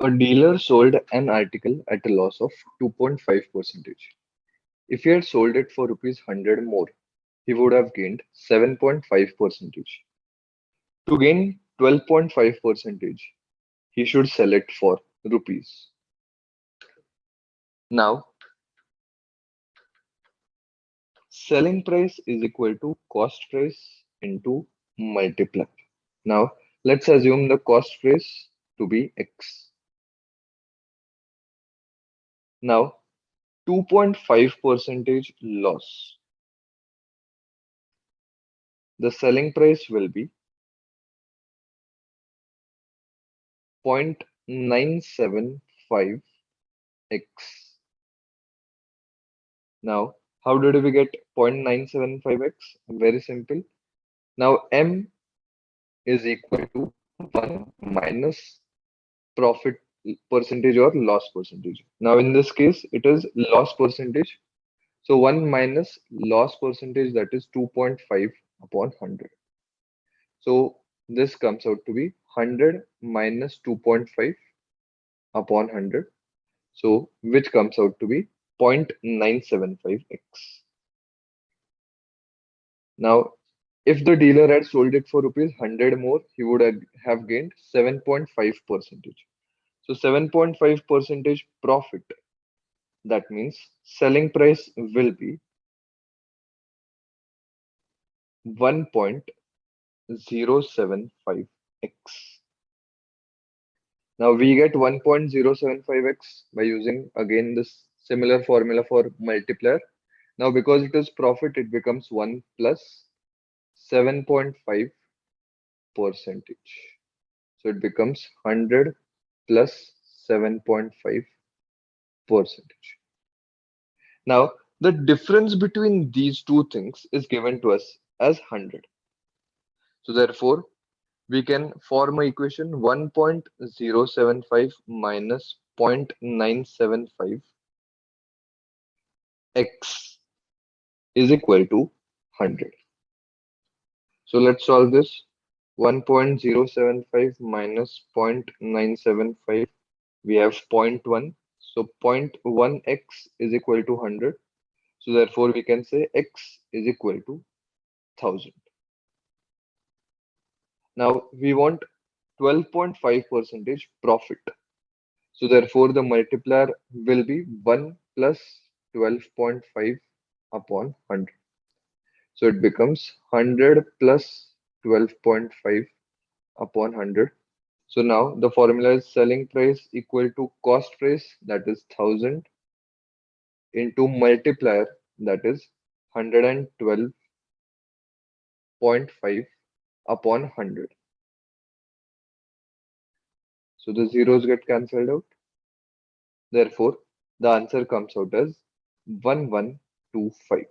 A dealer sold an article at a loss of 2.5%. If he had sold it for rupees 100 more, he would have gained 7.5%. To gain 12.5%, he should sell it for rupees. Now, selling price is equal to cost price into multiplier. Now, let's assume the cost price to be X. Now, 2.5% loss. The selling price will be 0.975x. Now, how did we get 0.975x? Very simple. Now, M is equal to 1 minus profit percentage or loss percentage. Now, in this case, it is loss percentage. So 1 minus loss percentage, that is 2.5 upon 100. So this comes out to be 100 minus 2.5 upon 100. So which comes out to be 0.975x. Now, if the dealer had sold it for rupees 100 more, he would have gained 7.5%. So 7.5% profit. That means selling price will be 1.075x. Now we get 1.075x by using again this similar formula for multiplier. Now because it is profit, it becomes 1 plus 7.5 percentage. So it becomes 100 plus 7.5 percentage. Now the difference between these two things is given to us as 100. So therefore we can form an equation 1.075 minus 0.975 x is equal to 100. So let's solve this. 1.075 minus 0.975, we have zero point 0.1. So 0.1x is equal to 100. So therefore we can say x is equal to 1000. Now we want 12.5% profit. So therefore the multiplier will be 1 plus 12.5 upon 100. So it becomes 100 plus 12.5 upon 100. So now the formula is selling price equal to cost price, that is 1000, into multiplier, that is 112.5 upon 100. So the zeros get cancelled out. Therefore, the answer comes out as 1125.